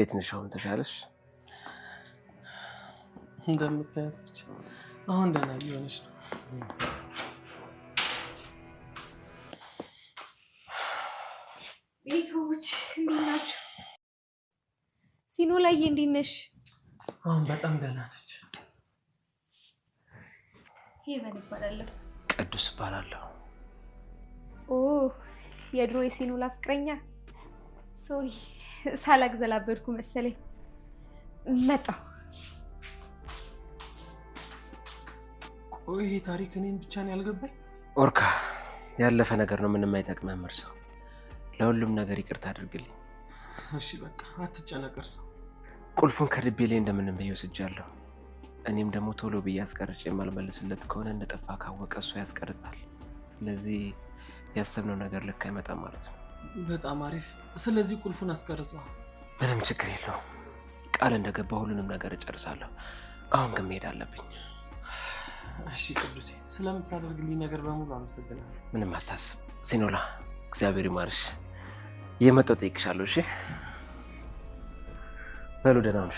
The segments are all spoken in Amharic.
እንዴት ነሽ? አሁን ተሻለሽ? እንደምታያት አሁን ደህና እየሆነች ነው። ቤቶች እንዴት ናችሁ? ሲኖ ላይ እንዴት ነሽ? አሁን በጣም ደህና ነች። ሄቨን እባላለሁ። ቅዱስ እባላለሁ። ኦ የድሮ የሲኖላ ፍቅረኛ። ሶሪ ሳላግዘላበድኩ መሰለኝ። መጣሁ። ቆይ ይሄ ታሪክ እኔን ብቻ ነው ያልገባኝ? ኦርካ ያለፈ ነገር ነው፣ ምንም አይጠቅምም። እርሰው ለሁሉም ነገር ይቅርታ አድርግልኝ። እሺ በቃ አትጨነቅ። እርሰው ቁልፉን ከልቤ ላይ እንደምንም ብዬ ወስጃለሁ። እኔም ደግሞ ቶሎ ብዬ አስቀርጬ የማልመልስለት ከሆነ እንደጠፋ ካወቀ እሱ ያስቀርጻል። ስለዚህ ያሰብነው ነገር ልክ አይመጣም ማለት ነው። በጣም አሪፍ። ስለዚህ ቁልፉን አስቀርጸው። ምንም ችግር የለውም። ቃል እንደገባ ሁሉንም ነገር እጨርሳለሁ። አሁን ግን መሄድ አለብኝ። እሺ ቅዱሴ፣ ስለምታደርግልኝ ነገር በሙሉ አመሰግናለሁ። ምንም አታስብ ሲኖላ፣ እግዚአብሔር ይማርሽ። እየመጣሁ እጠይቅሻለሁ። እሺ በሉ ደህና ሁኑ።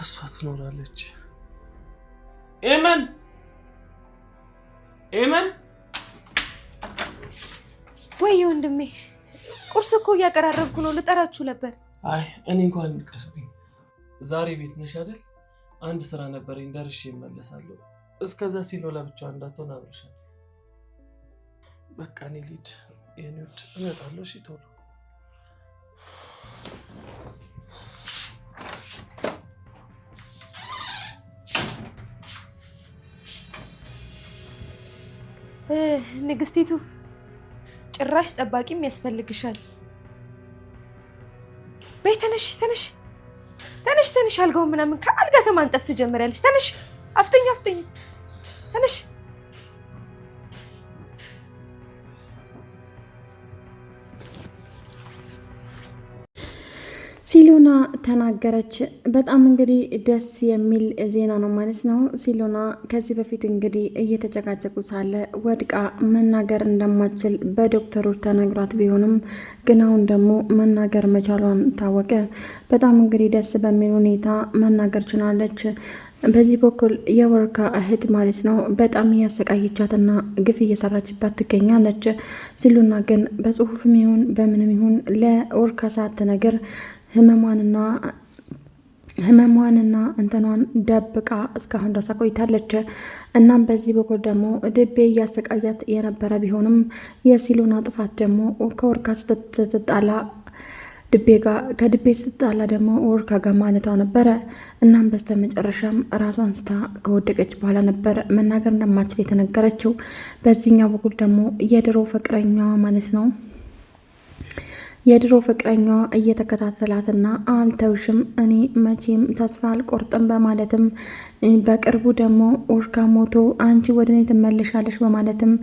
እሷ ትኖራለች። ኤመን ኤመን፣ ወይ ወንድሜ፣ ቁርስ እኮ እያቀራረብኩ ነው። ልጠራችሁ ነበር። አይ እኔ እንኳን ልቀርብኝ። ዛሬ ቤት ነሽ አይደል? አንድ ስራ ነበረኝ፣ ደርሼ እመለሳለሁ። እስከዛ ሲኖላ ብቻዋን እንዳትሆን አብረሻት። በቃ እኔ ልሂድ የኔ ውድ፣ እመጣለሁ። እሺ ቶሎ። ንግስቲቱ፣ ጭራሽ ጠባቂም ያስፈልግሻል። በይ ተነሽ ተነሽ ተነሽ ተነሽ። አልጋው ምናምን ከአልጋ ከማንጠፍ ትጀምሪያለሽ። ተነሽ፣ አፍጥኝ አፍጥኝ፣ ተነሽ። ሲሎና ተናገረች። በጣም እንግዲህ ደስ የሚል ዜና ነው ማለት ነው። ሲሎና ከዚህ በፊት እንግዲህ እየተጨቃጨቁ ሳለ ወድቃ መናገር እንደማትችል በዶክተሮች ተነግሯት ቢሆንም ግን አሁን ደግሞ መናገር መቻሏን ታወቀ። በጣም እንግዲህ ደስ በሚል ሁኔታ መናገር ችላለች። በዚህ በኩል የወርካ እህት ማለት ነው በጣም እያሰቃየቻትና ግፍ እየሰራችባት ትገኛለች። ሲሎና ግን በጽሁፍም ይሁን በምንም ይሁን ለወርካ ሳትነግር ህመሟንና እንትኗን ደብቃ እስካሁን ድረስ ቆይታለች። እናም በዚህ በኩል ደግሞ ድቤ እያሰቃያት የነበረ ቢሆንም የሲሎና ጥፋት ደግሞ ከወርካ ስትጣላ ከድቤ ስትጣላ ደግሞ ወርካ ጋር ማለቷ ነበረ። እናም በስተመጨረሻም ራሷን ስታ ከወደቀች በኋላ ነበር መናገር እንደማትችል የተነገረችው። በዚህኛው በኩል ደግሞ የድሮ ፍቅረኛዋ ማለት ነው የድሮ ፍቅረኛዋ እየተከታተላትና አልተውሽም፣ እኔ መቼም ተስፋ አልቆርጥም በማለትም በቅርቡ ደግሞ ወርካ ሞቶ አንቺ ወደ እኔ ትመለሻለሽ በማለትም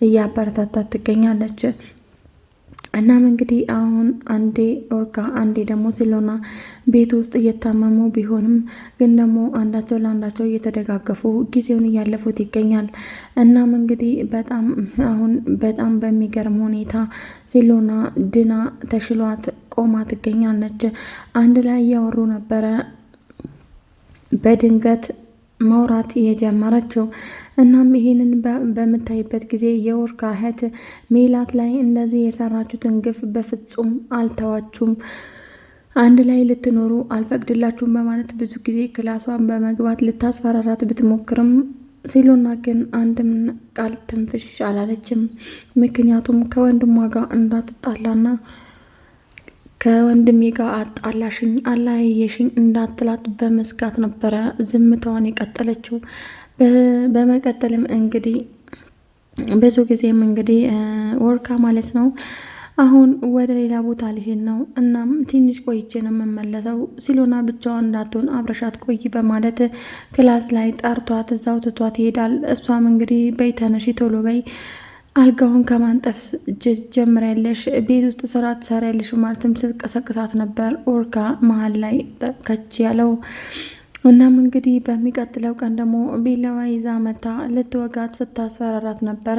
እያበረታታት ትገኛለች። እናም እንግዲህ አሁን አንዴ ወርካ አንዴ ደግሞ ሲሎና ቤት ውስጥ እየታመሙ ቢሆንም ግን ደግሞ አንዳቸው ለአንዳቸው እየተደጋገፉ ጊዜውን እያለፉት ይገኛል። እናም እንግዲህ በጣም በሚገርም ሁኔታ ሲሎና ድና ተሽሏት ቆማ ትገኛለች። አንድ ላይ እያወሩ ነበረ በድንገት ማውራት የጀመረችው። እናም ይሄንን በምታይበት ጊዜ የወርካ እህት ሜላት ላይ እንደዚህ የሰራችሁትን ግፍ በፍጹም አልተዋችሁም፣ አንድ ላይ ልትኖሩ አልፈቅድላችሁም በማለት ብዙ ጊዜ ክላሷን በመግባት ልታስፈራራት ብትሞክርም ሲሎና ግን አንድም ቃል ትንፍሽ አላለችም። ምክንያቱም ከወንድሟ ጋር እንዳትጣላና ከወንድሜ ጋር አጣላሽኝ አላየሽኝ እንዳትላት በመስጋት ነበረ ዝምታዋን የቀጠለችው። በመቀጠልም እንግዲህ ብዙ ጊዜም እንግዲህ ወርካ ማለት ነው አሁን ወደ ሌላ ቦታ ሊሄድ ነው፣ እናም ትንሽ ቆይቼ ነው የምመለሰው፣ ሲሎና ብቻዋን እንዳትሆን አብረሻት ቆይ በማለት ክላስ ላይ ጠርቷት እዛው ትቷት ይሄዳል። እሷም እንግዲህ በይ ተነሺ ቶሎ በይ፣ አልጋውን ከማንጠፍ ጀምሪያለሽ፣ ቤት ውስጥ ስራ ትሰሪያለሽ ማለትም ስትቀሰቅሳት ነበር። ወርካ መሀል ላይ ከች ያለው እናም እንግዲህ በሚቀጥለው ቀን ደግሞ ቢላዋ ይዛ መታ ልትወጋት ስታስፈራራት ነበረ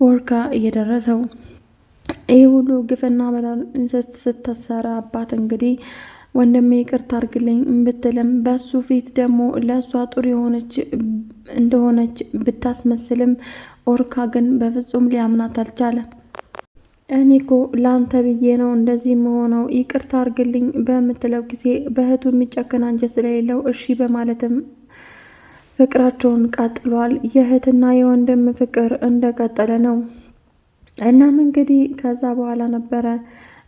ኦርካ እየደረሰው። ይህ ሁሉ ግፍና በደል ስትሰራባት እንግዲህ ወንድሜ ይቅርታ አድርግልኝ ብትልም በሱ ፊት ደግሞ ለእሷ ጥሩ የሆነች እንደሆነች ብታስመስልም ኦርካ ግን በፍጹም ሊያምናት አልቻለም። እኔ እኮ ለአንተ ብዬ ነው እንደዚህ መሆነው ይቅርታ አድርግልኝ በምትለው ጊዜ በእህቱ የሚጨክን አንጀት ስለሌለው እሺ በማለትም ፍቅራቸውን ቀጥሏል። የእህትና የወንድም ፍቅር እንደቀጠለ ነው። እናም እንግዲህ ከዛ በኋላ ነበረ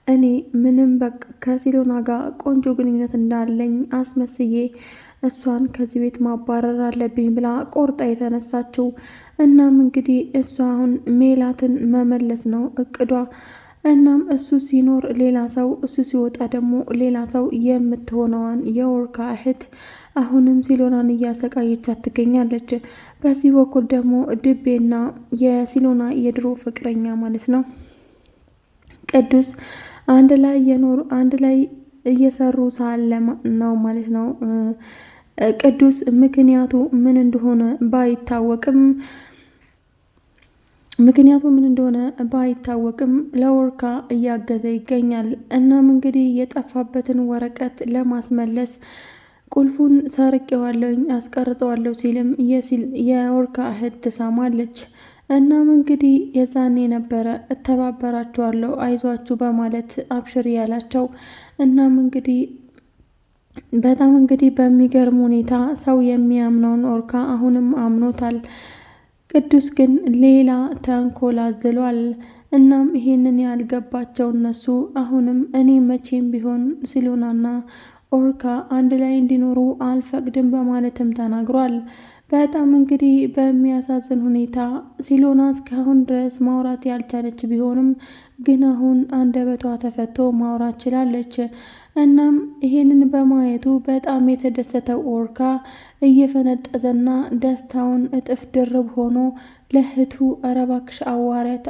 እኔ ምንም በቃ ከሲሎና ጋር ቆንጆ ግንኙነት እንዳለኝ አስመስዬ እሷን ከዚህ ቤት ማባረር አለብኝ ብላ ቆርጣ የተነሳችው። እናም እንግዲህ እሷ አሁን ሜላትን መመለስ ነው እቅዷ። እናም እሱ ሲኖር ሌላ ሰው፣ እሱ ሲወጣ ደግሞ ሌላ ሰው የምትሆነዋን የኦርካ እህት አሁንም ሲሎናን እያሰቃየቻት ትገኛለች። በዚህ በኩል ደግሞ ድቤና የሲሎና የድሮ ፍቅረኛ ማለት ነው ቅዱስ አንድ ላይ እየሰሩ ሳለ ነው ማለት ነው። ቅዱስ ምክንያቱ ምን እንደሆነ ባይታወቅም ለኦርካ እያገዘ ይገኛል። እናም እንግዲህ የጠፋበትን ወረቀት ለማስመለስ ቁልፉን ሰርቄዋለሁኝ አስቀርጠዋለሁ ሲልም የኦርካ እህት ትሰማለች። እናም እንግዲህ የዛኔ ነበረ እተባበራቸዋለሁ አይዟችሁ በማለት አብሽር ያላቸው። እናም እንግዲህ በጣም እንግዲህ በሚገርም ሁኔታ ሰው የሚያምነውን ኦርካ አሁንም አምኖታል። ቅዱስ ግን ሌላ ተንኮል አዝሏል። እናም ይሄንን ያልገባቸው እነሱ አሁንም እኔ መቼም ቢሆን ሲሎናና ኦርካ አንድ ላይ እንዲኖሩ አልፈቅድም በማለትም ተናግሯል። በጣም እንግዲህ በሚያሳዝን ሁኔታ ሲሎና እስካሁን ድረስ ማውራት ያልቻለች ቢሆንም ግን አሁን አንደበቷ ተፈቶ ማውራት ችላለች። እናም ይሄንን በማየቱ በጣም የተደሰተው ኦርካ እየፈነጠዘና ደስታውን እጥፍ ድርብ ሆኖ ለእህቱ ኧረ እባክሽ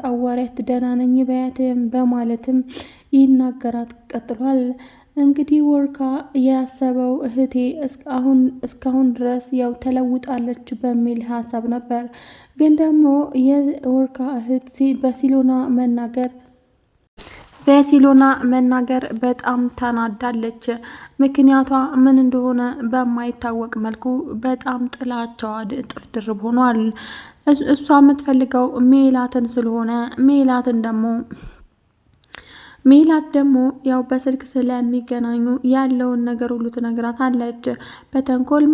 አዋሪያት ደህና ነኝ በያትም በማለትም ይናገራት ቀጥሏል። እንግዲህ ኦርካ ያሰበው እህቴ እስካሁን ድረስ ያው ተለውጣለች በሚል ሀሳብ ነበር። ግን ደግሞ የኦርካ እህት በሲሎና መናገር በጣም ተናዳለች። ምክንያቷ ምን እንደሆነ በማይታወቅ መልኩ በጣም ጥላቻዋ እጥፍ ድርብ ሆኗል። እሷ የምትፈልገው ሜላትን ስለሆነ ሜላት ደግሞ ያው በስልክ ስለሚገናኙ ያለውን ነገር ሁሉ ትነግራታለች። በተንኮል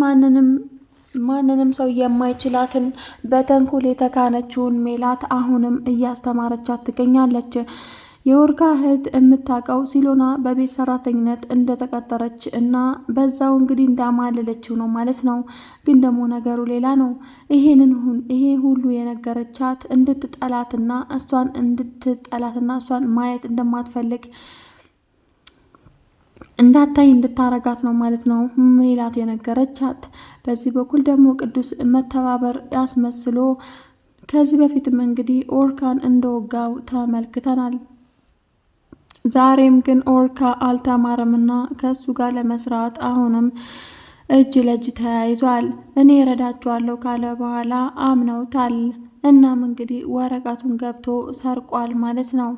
ማንንም ሰው የማይችላትን በተንኮል የተካነችውን ሜላት አሁንም እያስተማረቻት ትገኛለች። የኦርካ እህት የምታውቀው ሲሎና በቤት ሰራተኝነት እንደተቀጠረች እና በዛው እንግዲህ እንዳማለለችው ነው ማለት ነው። ግን ደግሞ ነገሩ ሌላ ነው። ይሄ ሁሉ የነገረቻት እንድትጠላትና እሷን ማየት እንደማትፈልግ እንዳታይ እንድታረጋት ነው ማለት ነው ሜላት የነገረቻት። በዚህ በኩል ደግሞ ቅዱስ መተባበር ያስመስሎ ከዚህ በፊትም እንግዲህ ኦርካን እንደወጋው ተመልክተናል። ዛሬም ግን ኦርካ አልተማረምና ከእሱ ጋር ለመስራት አሁንም እጅ ለእጅ ተያይዟል። እኔ እረዳችኋለሁ ካለ በኋላ አምነውታል። እናም እንግዲህ ወረቀቱን ገብቶ ሰርቋል ማለት ነው።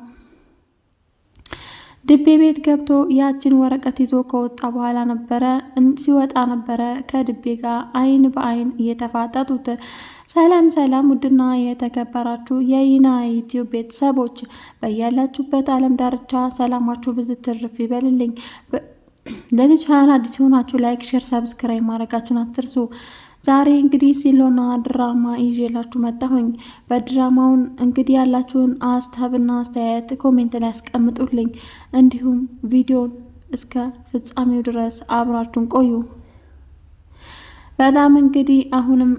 ድቤ ቤት ገብቶ ያችን ወረቀት ይዞ ከወጣ በኋላ ሲወጣ ነበረ ከድቤ ጋር አይን በአይን እየተፋጠጡት። ሰላም ሰላም! ውድና የተከበራችሁ የይና ዩቲዩብ ቤተሰቦች በያላችሁበት ዓለም ዳርቻ ሰላማችሁ ብዙ ትርፍ ይበልልኝ። ለዚህ ቻናል አዲስ የሆናችሁ ላይክ፣ ሼር፣ ሰብስክራይብ ማድረጋችሁን አትርሱ። ዛሬ እንግዲህ ሲሎና ድራማ ይዤላችሁ መጣሁኝ። በድራማውን እንግዲህ ያላችሁን ሀሳብና አስተያየት ኮሜንት ላይ ያስቀምጡልኝ። እንዲሁም ቪዲዮን እስከ ፍጻሜው ድረስ አብራችሁን ቆዩ። በጣም እንግዲህ አሁንም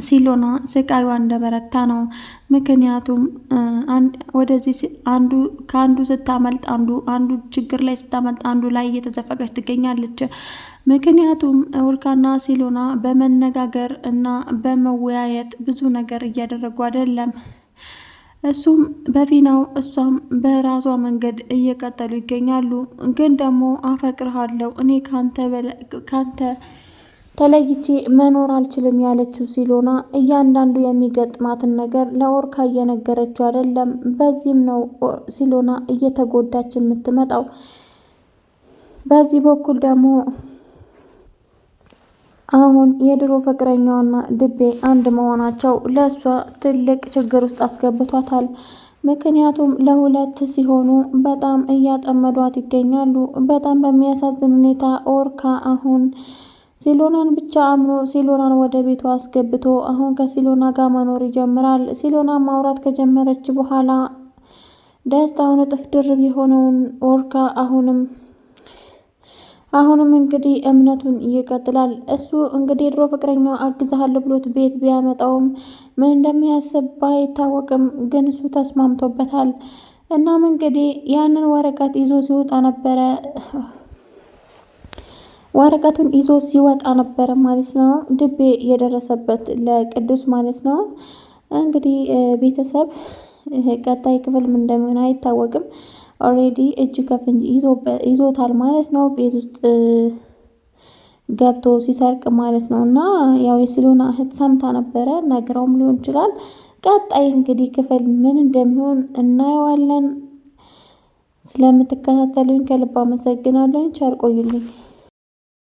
ሲሎና ስቃይዋ እንደበረታ ነው። ምክንያቱም ወደዚህ ከአንዱ ስታመልጥ አንዱ ችግር ላይ ስታመልጥ አንዱ ላይ እየተዘፈቀች ትገኛለች። ምክንያቱም ኦርካና ሲሎና በመነጋገር እና በመወያየት ብዙ ነገር እያደረጉ አይደለም። እሱም በፊናው እሷም በራሷ መንገድ እየቀጠሉ ይገኛሉ። ግን ደግሞ አፈቅርሃለሁ እኔ ካንተ ተለይቼ መኖር አልችልም ያለችው ሲሎና እያንዳንዱ የሚገጥማትን ነገር ለኦርካ እየነገረችው አይደለም። በዚህም ነው ሲሎና እየተጎዳች የምትመጣው። በዚህ በኩል ደግሞ አሁን የድሮ ፍቅረኛውና ድቤ አንድ መሆናቸው ለእሷ ትልቅ ችግር ውስጥ አስገብቷታል። ምክንያቱም ለሁለት ሲሆኑ በጣም እያጠመዷት ይገኛሉ። በጣም በሚያሳዝን ሁኔታ ኦርካ አሁን ሲሎናን ብቻ አምኖ ሲሎናን ወደ ቤቱ አስገብቶ አሁን ከሲሎና ጋር መኖር ይጀምራል። ሲሎና ማውራት ከጀመረች በኋላ ደስታውን እጥፍ ድርብ የሆነውን ኦርካ አሁንም እንግዲህ እምነቱን ይቀጥላል። እሱ እንግዲህ ድሮ ፍቅረኛው አግዛሃለሁ ብሎት ቤት ቢያመጣውም ምን እንደሚያስብ ባይታወቅም ግን እሱ ተስማምቶበታል። እናም እንግዲህ ያንን ወረቀቱን ይዞ ሲወጣ ነበረ ማለት ነው ድቤ የደረሰበት ለቅዱስ ማለት ነው። እንግዲህ ቤተሰብ ቀጣይ ክፍል ምን እንደሚሆን አይታወቅም። ኦልሬዲ እጅ ከፍንጅ ይዞታል ማለት ነው ቤት ውስጥ ገብቶ ሲሰርቅ ማለት ነው። እና ያው የሲሎና እህት ሰምታ ነበረ ነግራውም ሊሆን ይችላል። ቀጣይ እንግዲህ ክፍል ምን እንደሚሆን እናየዋለን። ስለምትከታተሉኝ ከልብ አመሰግናለሁ። ቸር ቆዩልኝ።